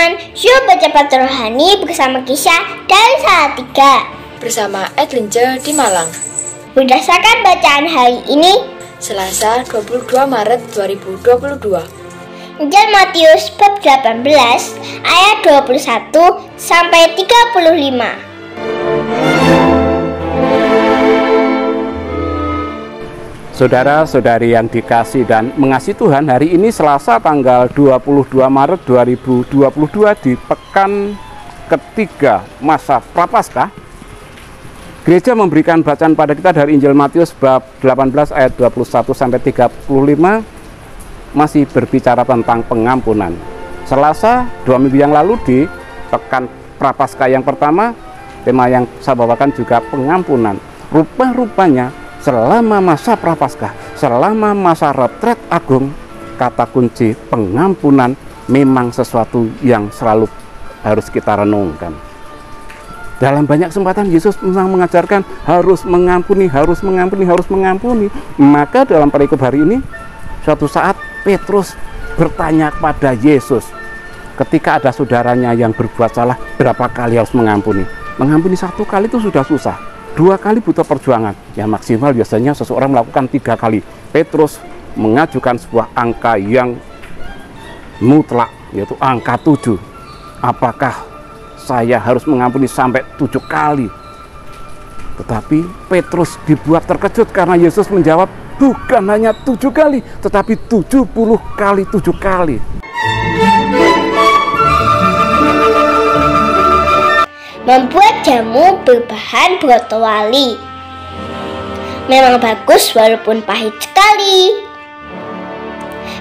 teman-teman, yuk baca Patu Rohani bersama Kisah dari Salatiga bersama Edlince di Malang. Berdasarkan bacaan hari ini, Selasa 22 Maret 2022. Injil Matius bab 18 ayat 21 sampai 35. Saudara-saudari yang dikasih dan mengasihi Tuhan, hari ini Selasa tanggal 22 Maret 2022 di pekan ketiga masa Prapaskah. Gereja memberikan bacaan pada kita dari Injil Matius bab 18 ayat 21 sampai 35 masih berbicara tentang pengampunan. Selasa 2 minggu yang lalu di pekan Prapaskah yang pertama, tema yang saya bawakan juga pengampunan. Rupa-rupanya selama masa Prapaskah, selama masa retret agung, kata kunci pengampunan memang sesuatu yang selalu harus kita renungkan. Dalam banyak kesempatan Yesus memang mengajarkan harus mengampuni, harus mengampuni, harus mengampuni. Maka dalam perikop hari ini, suatu saat Petrus bertanya kepada Yesus, ketika ada saudaranya yang berbuat salah, berapa kali harus mengampuni? Mengampuni satu kali itu sudah susah. 2 kali butuh perjuangan, yang maksimal biasanya seseorang melakukan 3 kali. Petrus mengajukan sebuah angka yang mutlak, yaitu angka 7. Apakah saya harus mengampuni sampai 7 kali? Tetapi Petrus dibuat terkejut karena Yesus menjawab, bukan hanya 7 kali, tetapi 70 kali 7 kali. Membuat jamu berbahan brotowali memang bagus walaupun pahit sekali.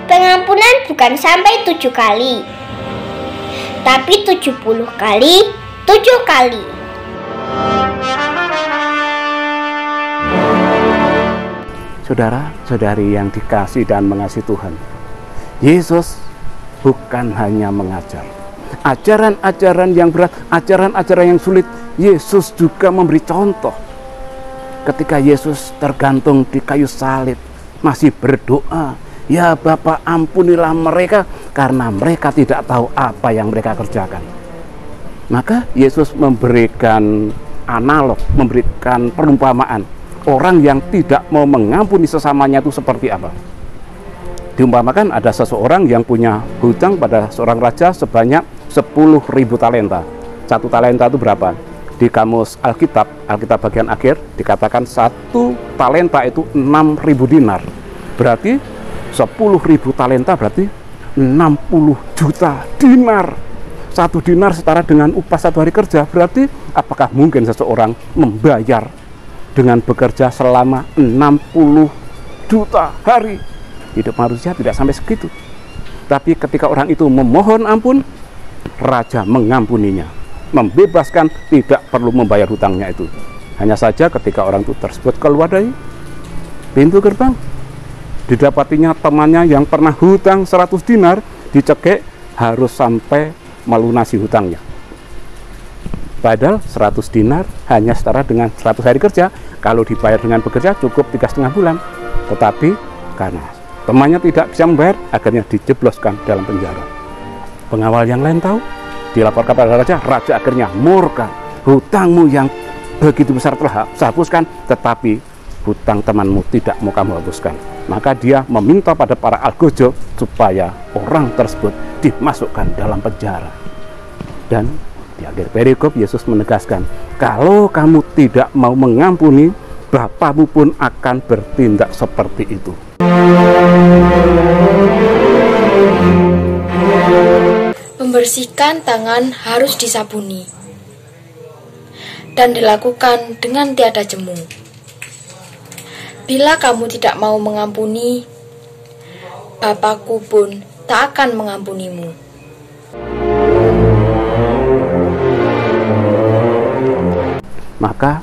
Pengampunan bukan sampai 7 kali, tapi 70 kali 7 kali. Saudara-saudari yang dikasih dan mengasihi Tuhan, Yesus bukan hanya mengajar ajaran-ajaran yang berat, ajaran-ajaran yang sulit. Yesus juga memberi contoh. Ketika Yesus tergantung di kayu salib, masih berdoa, ya Bapa, ampunilah mereka karena mereka tidak tahu apa yang mereka kerjakan. Maka Yesus memberikan analog, memberikan perumpamaan. Orang yang tidak mau mengampuni sesamanya itu seperti apa? Diumpamakan ada seseorang yang punya hutang pada seorang raja sebanyak 10.000 talenta. 1 talenta itu berapa? Di kamus Alkitab bagian akhir dikatakan 1 talenta itu 6.000 dinar. Berarti 10.000 talenta berarti 60 juta dinar. 1 dinar setara dengan upah 1 hari kerja. Berarti apakah mungkin seseorang membayar dengan bekerja selama 60 juta hari? Hidup manusia tidak sampai segitu. Tapi ketika orang itu memohon ampun, raja mengampuninya, membebaskan, tidak perlu membayar hutangnya itu. Hanya saja ketika orang itu tersebut keluar dari pintu gerbang, didapatinya temannya yang pernah hutang 100 dinar, dicekik harus sampai melunasi hutangnya. Padahal 100 dinar hanya setara dengan 100 hari kerja. Kalau dibayar dengan bekerja cukup 3,5 bulan. Tetapi karena temannya tidak bisa membayar, akhirnya dijebloskan dalam penjara. Pengawal yang lain tahu, dilaporkan pada raja. Raja akhirnya murka. Hutangmu yang begitu besar telah saya hapuskan, tetapi hutang temanmu tidak mau kamu hapuskan. Maka dia meminta pada para algojo supaya orang tersebut dimasukkan dalam penjara. Dan di akhir perikop Yesus menegaskan, kalau kamu tidak mau mengampuni, Bapamu pun akan bertindak seperti itu. Membersihkan tangan harus disabuni dan dilakukan dengan tiada jemu. Bila kamu tidak mau mengampuni, Bapakku pun tak akan mengampunimu. Maka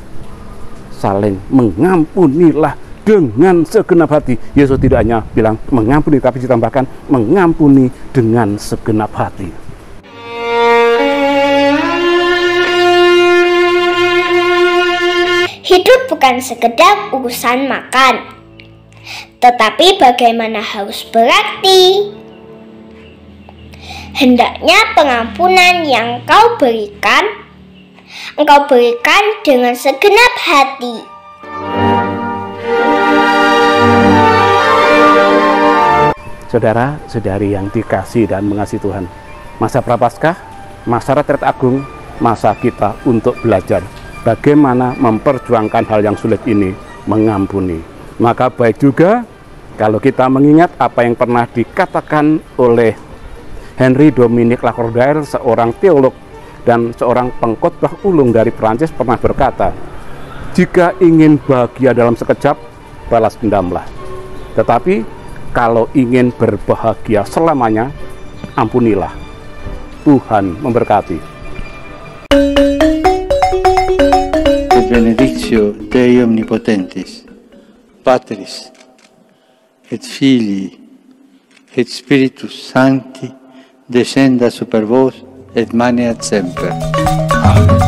saling mengampunilah dengan segenap hati. Yesus tidak hanya bilang mengampuni, tapi ditambahkan mengampuni dengan segenap hati. Hidup bukan sekedar urusan makan, tetapi bagaimana harus berakti. Hendaknya pengampunan yang engkau berikan dengan segenap hati. Saudara-saudari yang dikasihi dan mengasihi Tuhan, masa Prapaskah, masa Retret Agung, masa kita untuk belajar bagaimana memperjuangkan hal yang sulit ini, mengampuni. Maka baik juga kalau kita mengingat apa yang pernah dikatakan oleh Henry Dominique Lacordaire, seorang teolog dan seorang pengkhotbah ulung dari Perancis, pernah berkata, jika ingin bahagia dalam sekejap, balas dendamlah. Tetapi kalau ingin berbahagia selamanya, ampunilah. Tuhan memberkati. Et benedictio Dei omnipotentis, Patris, et Filii, et Spiritus Sancti, descenda super vos, et maneat semper. Amen.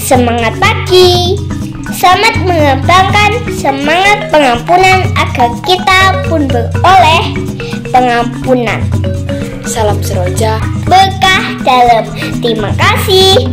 Semangat pagi! Selamat mengembangkan semangat pengampunan agar kita pun beroleh pengampunan. Salam seroja, berkah dalam. Terima kasih.